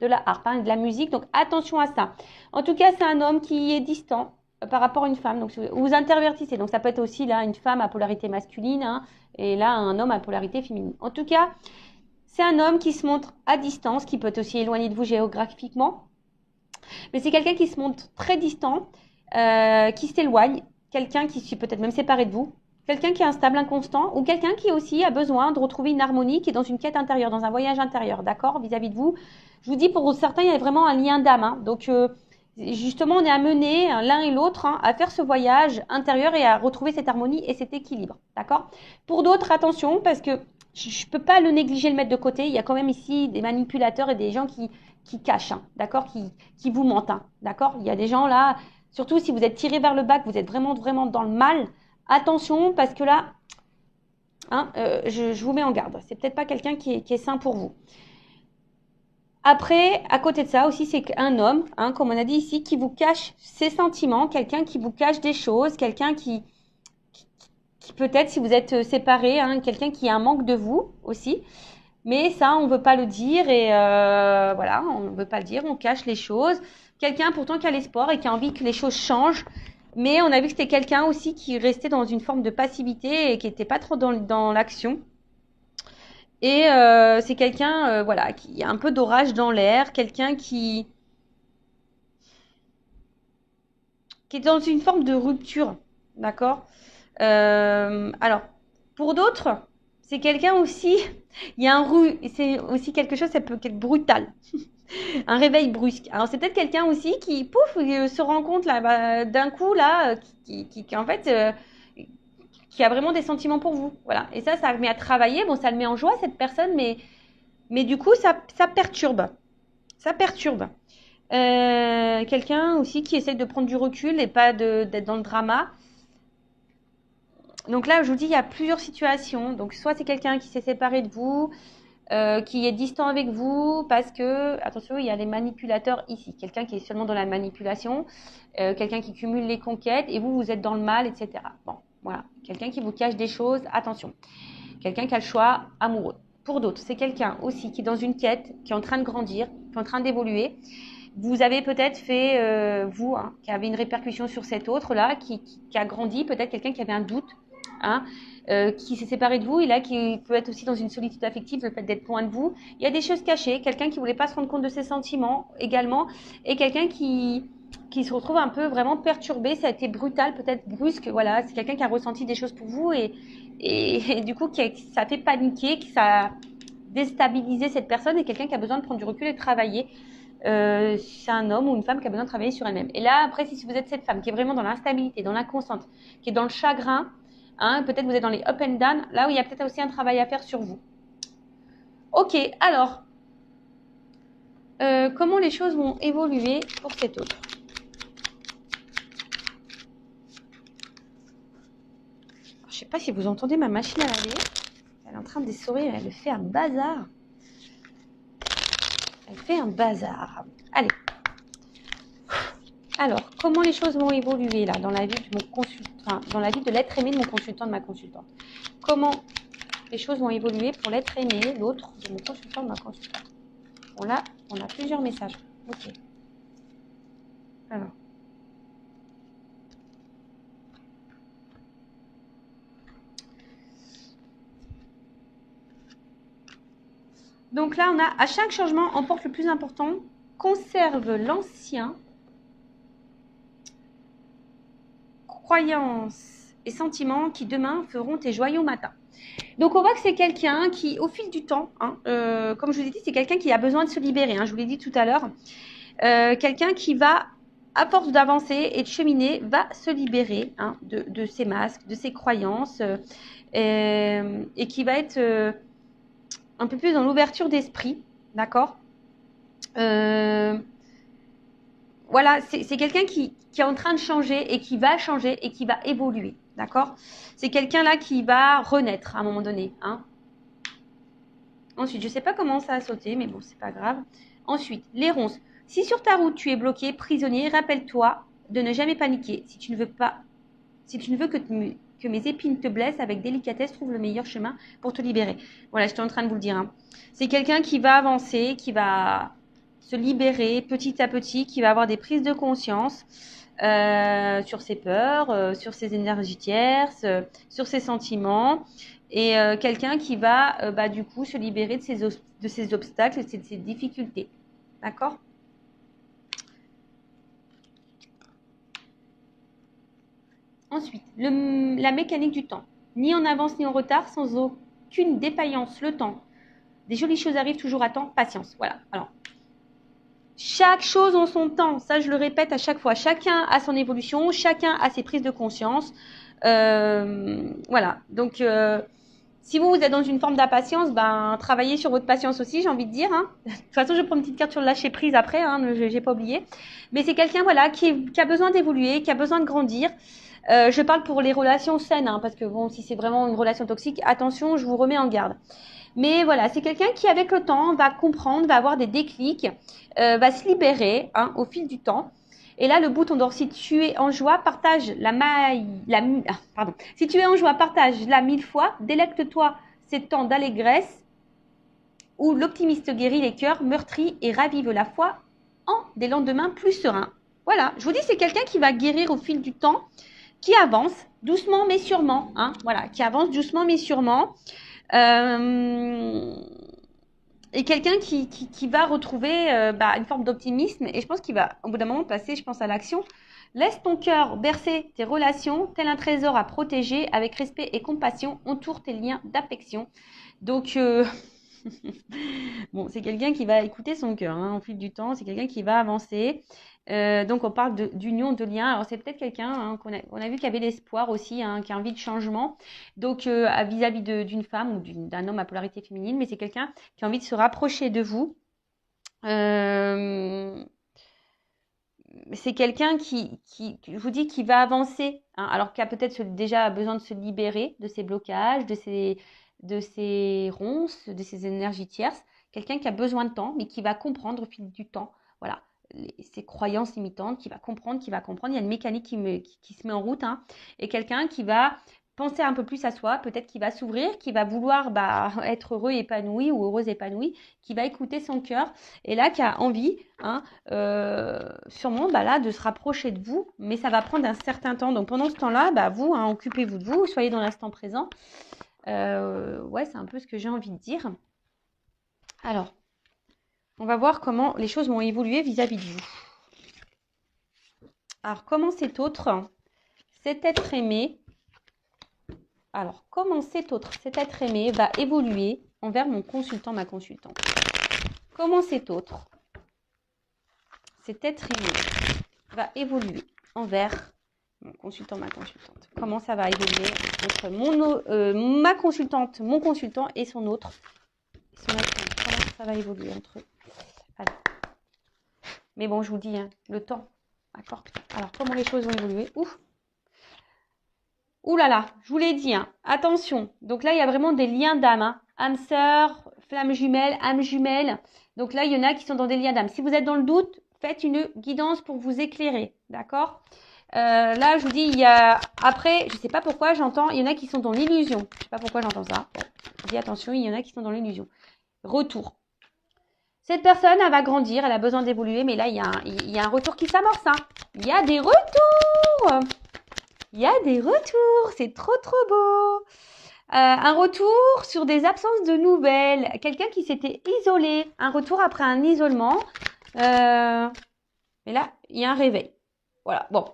la harpe, hein, de la musique. Donc attention à ça. En tout cas, c'est un homme qui est distant par rapport à une femme. Donc vous intervertissez. Donc ça peut être aussi là une femme à polarité masculine hein, et là un homme à polarité féminine. En tout cas, c'est un homme qui se montre à distance, qui peut être aussi éloigné de vous géographiquement. Mais c'est quelqu'un qui se montre très distant, qui s'éloigne, quelqu'un qui s'est peut-être même séparé de vous, quelqu'un qui est instable, inconstant, ou quelqu'un qui aussi a besoin de retrouver une harmonie, qui est dans une quête intérieure, dans un voyage intérieur, d'accord, vis-à-vis de vous. Je vous dis, pour certains, il y a vraiment un lien d'âme. Hein. Donc, justement, on est amené l'un et l'autre hein, à faire ce voyage intérieur et à retrouver cette harmonie et cet équilibre, d'accord. Pour d'autres, attention, parce que je ne peux pas le négliger, le mettre de côté. Il y a quand même ici des manipulateurs et des gens qui cachent, hein, d'accord, qui vous mentent, hein, d'accord. Il y a des gens là, surtout si vous êtes tiré vers le bas, que vous êtes vraiment, vraiment dans le mal, attention parce que là, hein, je vous mets en garde. C'est peut-être pas quelqu'un qui est sain pour vous. Après, à côté de ça aussi, c'est un homme, hein, comme on a dit ici, qui vous cache ses sentiments, quelqu'un qui vous cache des choses, quelqu'un qui peut-être, si vous êtes séparés, hein, quelqu'un qui a un manque de vous aussi. Mais ça, on ne veut pas le dire et voilà, on ne veut pas le dire, on cache les choses. Quelqu'un pourtant qui a l'espoir et qui a envie que les choses changent. Mais on a vu que c'était quelqu'un aussi qui restait dans une forme de passivité et qui n'était pas trop dans l'action. Et c'est quelqu'un voilà, qui a un peu d'orage dans l'air, quelqu'un qui est dans une forme de rupture. D'accord alors, pour d'autres, c'est quelqu'un aussi, il y a c'est aussi quelque chose, ça peut être brutal. Un réveil brusque. Alors, c'est peut-être quelqu'un aussi qui, pouf, se rend compte là, d'un coup, là, qui en fait, qui a vraiment des sentiments pour vous. Voilà. Et ça le met à travailler. Bon, ça le met en joie, cette personne, mais du coup, ça perturbe. Ça perturbe. Quelqu'un aussi qui essaie de prendre du recul et pas d'être dans le drama. Donc là, je vous dis, il y a plusieurs situations. Donc, soit c'est quelqu'un qui s'est séparé de vous, qui est distant avec vous, parce que, attention, il y a les manipulateurs ici. Quelqu'un qui est seulement dans la manipulation, quelqu'un qui cumule les conquêtes, et vous êtes dans le mal, etc. Bon, voilà. Quelqu'un qui vous cache des choses, attention. Quelqu'un qui a le choix amoureux. Pour d'autres, c'est quelqu'un aussi qui est dans une quête, qui est en train de grandir, qui est en train d'évoluer. Vous avez peut-être fait, vous, hein, qui avez une répercussion sur cet autre-là, qui a grandi, peut-être quelqu'un qui avait un doute, hein, qui s'est séparé de vous et là qui peut être aussi dans une solitude affective, le fait d'être loin de vous. Il y a des choses cachées, quelqu'un qui voulait pas se rendre compte de ses sentiments également, et quelqu'un qui se retrouve un peu vraiment perturbé. Ça a été brutal, peut-être brusque. Voilà, c'est quelqu'un qui a ressenti des choses pour vous et du coup ça a fait paniquer, ça a déstabilisé cette personne, et quelqu'un qui a besoin de prendre du recul et de travailler. C'est un homme ou une femme qui a besoin de travailler sur elle-même. Et là, après, si vous êtes cette femme qui est vraiment dans l'instabilité, dans l'inconstante, qui est dans le chagrin, hein, peut-être vous êtes dans les up and down, là où il y a peut-être aussi un travail à faire sur vous. Ok, alors, comment les choses vont évoluer pour cet autre? Je ne sais pas si vous entendez ma machine à laver. Elle est en train d'essorer, elle fait un bazar. Elle fait un bazar. Allez. Alors, comment les choses vont évoluer là dans la vie de mon consultant, enfin, dans la vie de l'être aimé de mon consultant, de ma consultante? Comment les choses vont évoluer pour l'être aimé, l'autre de mon consultant, de ma consultante? Bon là, on a plusieurs messages. Ok. Alors. Donc là, on a à chaque changement, emporte le plus important, conserve l'ancien, croyances et sentiments qui demain feront tes joyaux matins. Donc on voit que c'est quelqu'un qui, au fil du temps, comme je vous ai dit, c'est quelqu'un qui a besoin de se libérer, je vous l'ai dit tout à l'heure, quelqu'un qui va, à force d'avancer et de cheminer, va se libérer de ses masques, de ses croyances, et qui va être un peu plus dans l'ouverture d'esprit, d'accord. Voilà, c'est quelqu'un qui est en train de changer et qui va changer et qui va évoluer, d'accord. C'est quelqu'un là qui va renaître à un moment donné. Ensuite, je ne sais pas comment ça a sauté, mais bon, c'est pas grave. Ensuite, les ronces. Si sur ta route tu es bloqué, prisonnier, rappelle-toi de ne jamais paniquer. Si tu ne veux que mes épines te blessent, avec délicatesse, trouve le meilleur chemin pour te libérer. Voilà, j'étais en train de vous le dire. C'est quelqu'un qui va avancer, qui va se libérer petit à petit, qui va avoir des prises de conscience sur ses peurs, sur ses énergies tierces, sur ses sentiments, et quelqu'un qui va du coup se libérer de ses obstacles, de ses difficultés. D'accord ? Ensuite, la mécanique du temps. Ni en avance ni en retard, sans aucune défaillance, le temps. Des jolies choses arrivent toujours à temps, patience. Voilà. Alors, chaque chose en son temps, ça je le répète à chaque fois. Chacun a son évolution, chacun a ses prises de conscience. Voilà. Donc, si vous êtes dans une forme d'impatience, travaillez sur votre patience aussi, j'ai envie de dire. De toute façon, je prends une petite carte sur le lâcher prise après, je n'ai pas oublié. Mais c'est quelqu'un voilà, qui a besoin d'évoluer, qui a besoin de grandir. Je parle pour les relations saines, parce que bon, si c'est vraiment une relation toxique, attention, je vous remets en garde. Mais voilà, c'est quelqu'un qui, avec le temps, va comprendre, va avoir des déclics, va se libérer au fil du temps. Et là, le bouton d'or, si tu es en joie, partage Si tu es en joie, partage-la 1000 fois, délecte-toi ces temps d'allégresse où l'optimiste guérit les cœurs meurtris et ravive la foi en des lendemains plus sereins. Voilà, je vous dis, c'est quelqu'un qui va guérir au fil du temps, qui avance doucement mais sûrement, voilà, qui avance doucement mais sûrement. Et quelqu'un qui va retrouver une forme d'optimisme, et je pense qu'il va au bout d'un moment passer, je pense, à l'action. Laisse ton cœur bercer tes relations, tel un trésor à protéger, avec respect et compassion, entoure tes liens d'affection. Donc, bon, c'est quelqu'un qui va écouter son cœur au fil du temps, c'est quelqu'un qui va avancer. Donc on parle d'union, de lien. Alors c'est peut-être quelqu'un qu'on a vu qui avait l'espoir aussi, qui a envie de changement, donc vis-à-vis d'une femme ou d'un homme à polarité féminine, mais c'est quelqu'un qui a envie de se rapprocher de vous. C'est quelqu'un qui, je vous dis, qui va avancer, alors qui a peut-être déjà besoin de se libérer de ses blocages, de ses ronces, de ses énergies tierces. Quelqu'un qui a besoin de temps, mais qui va comprendre au fil du temps. Voilà. Ses croyances limitantes, qui va comprendre. Il y a une mécanique qui se met en route, et quelqu'un qui va penser un peu plus à soi, peut-être qui va s'ouvrir, qui va vouloir être heureux épanoui ou heureuse épanouie, qui va écouter son cœur, et là qui a envie, sûrement là de se rapprocher de vous, mais ça va prendre un certain temps. Donc pendant ce temps-là, vous, occupez-vous de vous, soyez dans l'instant présent. Ouais, c'est un peu ce que j'ai envie de dire. Alors, on va voir comment les choses vont évoluer vis-à-vis de vous. Alors, comment cet être aimé, cet être aimé va évoluer envers mon consultant, ma consultante. Comment cet être aimé va évoluer envers mon consultant, ma consultante. Comment ça va évoluer entre ma consultante, mon consultant et son autre. Comment ça va évoluer entre eux. Alors. Mais bon, je vous dis, le temps. D'accord. Alors, comment les choses vont évoluer. Ouh là là, je vous l'ai dit, attention. Donc là, il y a vraiment des liens d'âme. Âme sœur, flamme jumelle, âme jumelle. Donc là, il y en a qui sont dans des liens d'âme. Si vous êtes dans le doute, faites une guidance pour vous éclairer. D'accord. Là, je vous dis, il y a... Après, je ne sais pas pourquoi j'entends, il y en a qui sont dans l'illusion. Je ne sais pas pourquoi j'entends ça. Bon, je dis attention, il y en a qui sont dans l'illusion. Retour. Cette personne, elle va grandir, elle a besoin d'évoluer, mais là, il y a un retour qui s'amorce. Il y a des retours. Il y a des retours. C'est trop, trop beau. Un retour sur des absences de nouvelles. Quelqu'un qui s'était isolé. Un retour après un isolement. Et là, il y a un réveil. Voilà, bon.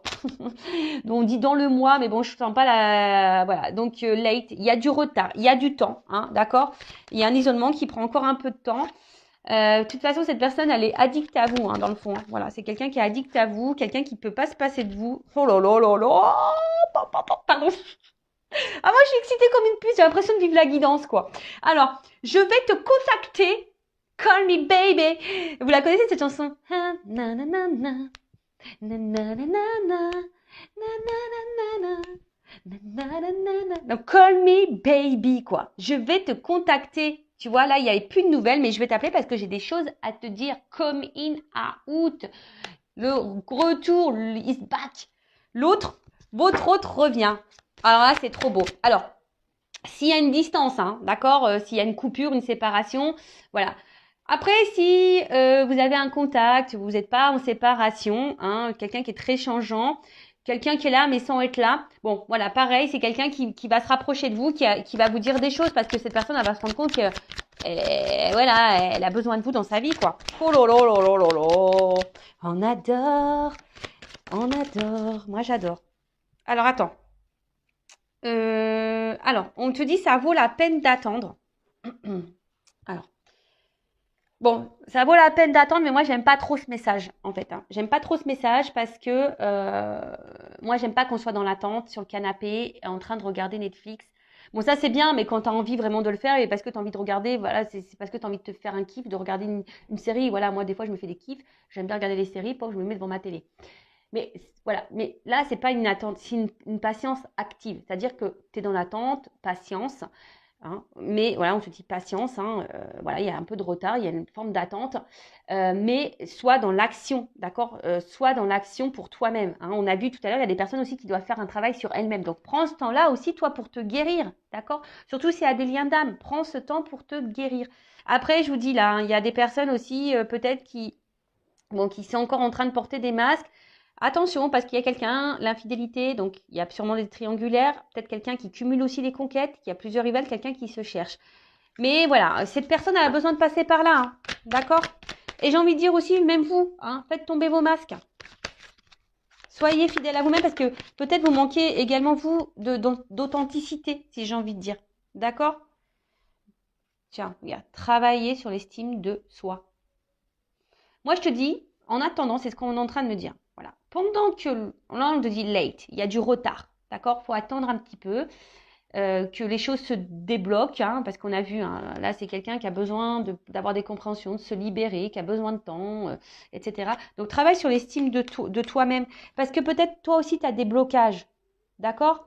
Donc, on dit dans le mois, mais bon, je ne sens pas la... Voilà, donc late, il y a du retard, il y a du temps, hein, d'accord? Il y a un isolement qui prend encore un peu de temps. De toute façon, cette personne, elle est addicte à vous, hein, dans le fond. Hein. Voilà, c'est quelqu'un qui est addict à vous, quelqu'un qui ne peut pas se passer de vous. Oh là là là là. Pardon. Ah, moi, je suis excitée comme une puce, j'ai l'impression de vivre la guidance, quoi. Alors, je vais te contacter. Call me baby. Vous la connaissez, cette chanson? Donc, call me baby, quoi. Je vais te contacter. Tu vois, là, il n'y avait plus de nouvelles, mais je vais t'appeler parce que j'ai des choses à te dire. Come in, out. Le retour is back. L'autre, votre autre revient. Alors là, c'est trop beau. Alors, s'il y a une distance, hein, d'accord, s'il y a une coupure, une séparation, voilà. Après, si vous avez un contact, vous n'êtes pas en séparation, hein, quelqu'un qui est très changeant, quelqu'un qui est là mais sans être là, bon, voilà, pareil, c'est quelqu'un qui va se rapprocher de vous, qui va vous dire des choses parce que cette personne, elle va se rendre compte que, voilà, elle a besoin de vous dans sa vie, quoi. Oh là là là là là là. On adore, moi j'adore. Alors, attends. Alors, on te dit ça vaut la peine d'attendre. Alors, bon, ça vaut la peine d'attendre, mais moi, j'aime pas trop ce message, en fait. Hein. J'aime pas trop ce message parce que moi, j'aime pas qu'on soit dans l'attente, sur le canapé, en train de regarder Netflix. Bon, ça, c'est bien, mais quand tu as envie vraiment de le faire, et parce que tu as envie de regarder, voilà, c'est parce que tu as envie de te faire un kiff, de regarder une série. Voilà, moi, des fois, je me fais des kiffs. J'aime bien regarder les séries, pour que je me mets devant ma télé. Mais voilà, mais là, c'est pas une attente, c'est une patience active. C'est-à-dire que tu es dans l'attente, patience, hein, mais voilà, on te dit patience, hein, voilà, il y a un peu de retard, il y a une forme d'attente, mais sois dans l'action, d'accord, sois dans l'action pour toi-même. Hein. On a vu tout à l'heure, il y a des personnes aussi qui doivent faire un travail sur elles-mêmes. Donc, prends ce temps-là aussi, toi, pour te guérir, d'accord. Surtout s'il y a des liens d'âme, prends ce temps pour te guérir. Après, je vous dis là, hein, il y a des personnes aussi, peut-être qui sont encore en train de porter des masques. Attention, parce qu'il y a quelqu'un, l'infidélité, donc il y a sûrement des triangulaires, peut-être quelqu'un qui cumule aussi des conquêtes, qui a plusieurs rivales, quelqu'un qui se cherche. Mais voilà, cette personne a besoin de passer par là, hein, d'accord? Et j'ai envie de dire aussi, même vous, hein, faites tomber vos masques. Soyez fidèles à vous-même parce que peut-être vous manquez également, vous, d'authenticité, si j'ai envie de dire. D'accord? Tiens, regarde, travaillez sur l'estime de soi. Moi, je te dis, en attendant, c'est ce qu'on est en train de me dire. Voilà. Pendant que, là, on te dit late, il y a du retard, d'accord? Il faut attendre un petit peu, que les choses se débloquent, hein, parce qu'on a vu, hein, là, c'est quelqu'un qui a besoin d'avoir des compréhensions, de se libérer, qui a besoin de temps, etc. Donc, travaille sur l'estime de toi-même, parce que peut-être toi aussi, tu as des blocages, d'accord?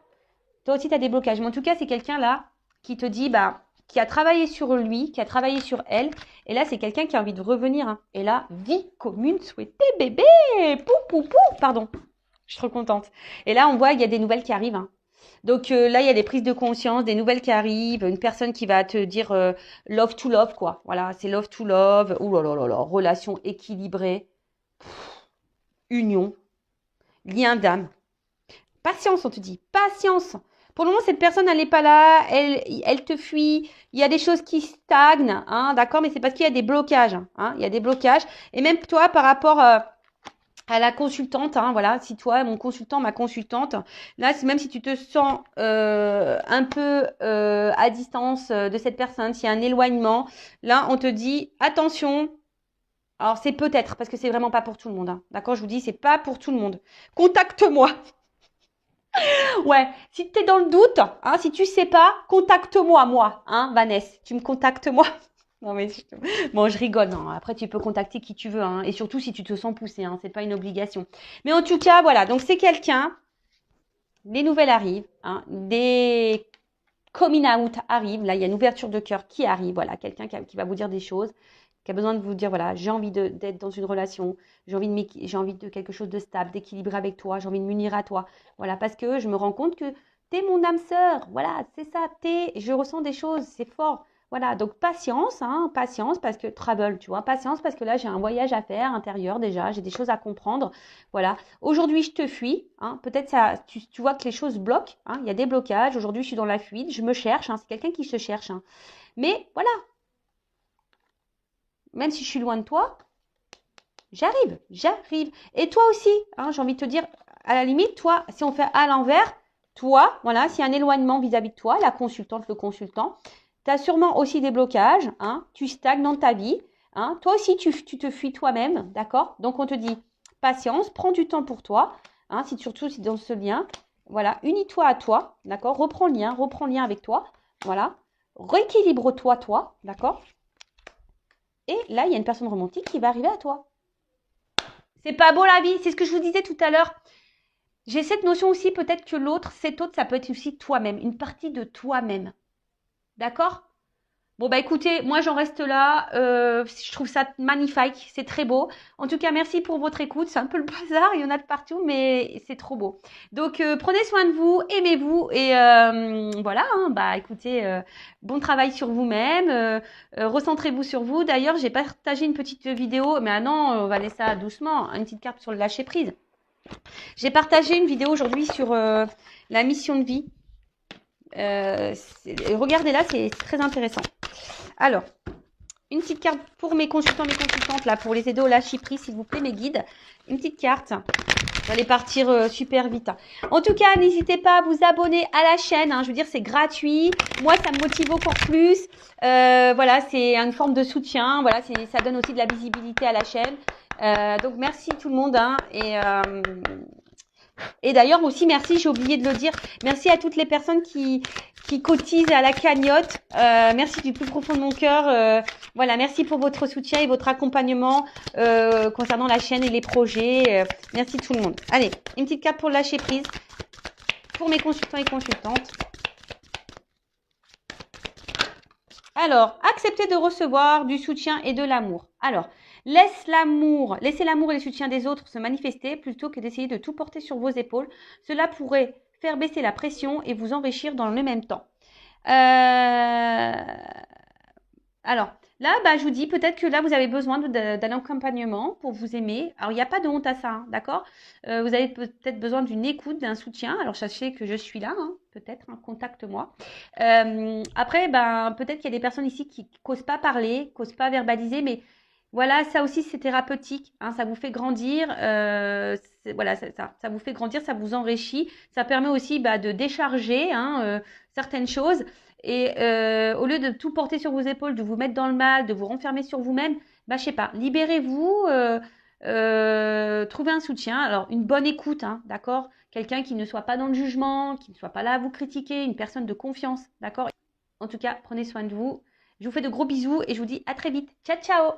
Toi aussi, tu as des blocages. Mais en tout cas, c'est quelqu'un là qui te dit, bah, qui a travaillé sur lui, qui a travaillé sur elle. Et là, c'est quelqu'un qui a envie de revenir. Hein. Et là, vie commune souhaitée, bébé. Pou, pou, pou. Pardon. Je suis trop contente. Et là, on voit qu'il y a des nouvelles qui arrivent. Hein. Donc là, il y a des prises de conscience, des nouvelles qui arrivent. Une personne qui va te dire love to love, quoi. Voilà, c'est love to love. Ouh là là là là. Relation équilibrée. Union. Lien d'âme. Patience, on te dit. Patience. Pour le moment, cette personne, elle n'est pas là, elle te fuit. Il y a des choses qui stagnent, hein, d'accord, mais c'est parce qu'il y a des blocages. Hein, il y a des blocages. Et même toi, par rapport à la consultante, hein, voilà, si toi, mon consultant, ma consultante, là, même si tu te sens un peu à distance de cette personne, s'il y a un éloignement, là, on te dit, attention. Alors, c'est peut-être, parce que c'est vraiment pas pour tout le monde. Hein, d'accord, je vous dis, c'est pas pour tout le monde. Contacte-moi. Ouais, si tu es dans le doute, hein, si tu sais pas, contacte-moi, moi, hein, Vanessa. Tu me contactes, moi. Non, mais bon, je rigole. Non. Après, tu peux contacter qui tu veux, hein, et surtout si tu te sens poussé, hein, c'est pas une obligation. Mais en tout cas, voilà. Donc, c'est quelqu'un. Les nouvelles arrivent, hein, des coming out arrivent. Là, il y a une ouverture de cœur qui arrive. Voilà, quelqu'un qui va vous dire des choses, qui a besoin de vous dire, voilà, j'ai envie d'être dans une relation, j'ai envie de quelque chose de stable, d'équilibré avec toi, j'ai envie de m'unir à toi. Voilà, parce que je me rends compte que t'es mon âme sœur. Voilà, c'est ça, je ressens des choses, c'est fort. Voilà, donc patience, hein, patience parce que travel, tu vois, patience parce que là j'ai un voyage à faire intérieur déjà, j'ai des choses à comprendre. Voilà, aujourd'hui je te fuis, hein, peut-être ça, tu vois que les choses bloquent, hein, il y a des blocages. Aujourd'hui je suis dans la fuite, je me cherche, hein, c'est quelqu'un qui se cherche, hein. Mais voilà, même si je suis loin de toi, j'arrive, j'arrive. Et toi aussi, hein, j'ai envie de te dire, à la limite, toi, si on fait à l'envers, toi, voilà, s'il y a un éloignement vis-à-vis de toi, la consultante, le consultant, tu as sûrement aussi des blocages, hein, tu stagnes dans ta vie, hein, toi aussi, tu te fuis toi-même, d'accord? Donc, on te dit, patience, prends du temps pour toi, hein, surtout si dans ce lien, voilà, unis-toi à toi, d'accord? Reprends le lien avec toi, voilà, rééquilibre-toi, toi, d'accord? Et là, il y a une personne romantique qui va arriver à toi. C'est pas beau la vie, c'est ce que je vous disais tout à l'heure. J'ai cette notion aussi, peut-être que l'autre, cet autre, ça peut être aussi toi-même, une partie de toi-même. D'accord? Bon, bah écoutez, moi j'en reste là. Je trouve ça magnifique, c'est très beau. En tout cas, merci pour votre écoute. C'est un peu le bazar, il y en a de partout, mais c'est trop beau. Donc, prenez soin de vous, aimez-vous et voilà. Hein, bah écoutez, bon travail sur vous-même. Recentrez-vous sur vous. D'ailleurs, j'ai partagé une petite vidéo, mais ah non, on va laisser ça doucement. Une petite carte sur le lâcher prise. J'ai partagé une vidéo aujourd'hui sur la mission de vie. Regardez-là, c'est très intéressant. Alors, une petite carte pour mes consultants, mes consultantes, là, pour les aider au lâcher prise, s'il vous plaît, mes guides. Une petite carte. Vous allez partir super vite. En tout cas, n'hésitez pas à vous abonner à la chaîne. Hein. Je veux dire, c'est gratuit. Moi, ça me motive encore plus. Voilà, c'est une forme de soutien. Voilà, ça donne aussi de la visibilité à la chaîne. Donc, merci tout le monde. Hein, et d'ailleurs aussi, merci, j'ai oublié de le dire, merci à toutes les personnes qui cotisent à la cagnotte. Merci du plus profond de mon cœur. Voilà, merci pour votre soutien et votre accompagnement concernant la chaîne et les projets. Merci tout le monde. Allez, une petite carte pour lâcher prise pour mes consultants et consultantes. Alors, accepter de recevoir du soutien et de l'amour. Alors, laissez l'amour et le soutien des autres se manifester plutôt que d'essayer de tout porter sur vos épaules. Cela pourrait faire baisser la pression et vous enrichir dans le même temps. Alors, là, bah, je vous dis, peut-être que là, vous avez besoin d'un accompagnement pour vous aimer. Alors, il n'y a pas de honte à ça, hein, d'accord? Vous avez peut-être besoin d'une écoute, d'un soutien. Alors, sachez que je suis là, hein, peut-être, hein, contacte-moi. Après, ben, peut-être qu'il y a des personnes ici qui n'osent pas parler, qui n'osent pas verbaliser, mais voilà, ça aussi, c'est thérapeutique, hein, ça vous fait grandir. Voilà, ça vous fait grandir, ça vous enrichit. Ça permet aussi bah, de décharger hein, certaines choses. Et au lieu de tout porter sur vos épaules, de vous mettre dans le mal, de vous renfermer sur vous-même, bah, je sais pas, libérez-vous, trouvez un soutien. Alors, une bonne écoute, hein, d'accord? Quelqu'un qui ne soit pas dans le jugement, qui ne soit pas là à vous critiquer, une personne de confiance, d'accord? En tout cas, prenez soin de vous. Je vous fais de gros bisous et je vous dis à très vite. Ciao, ciao!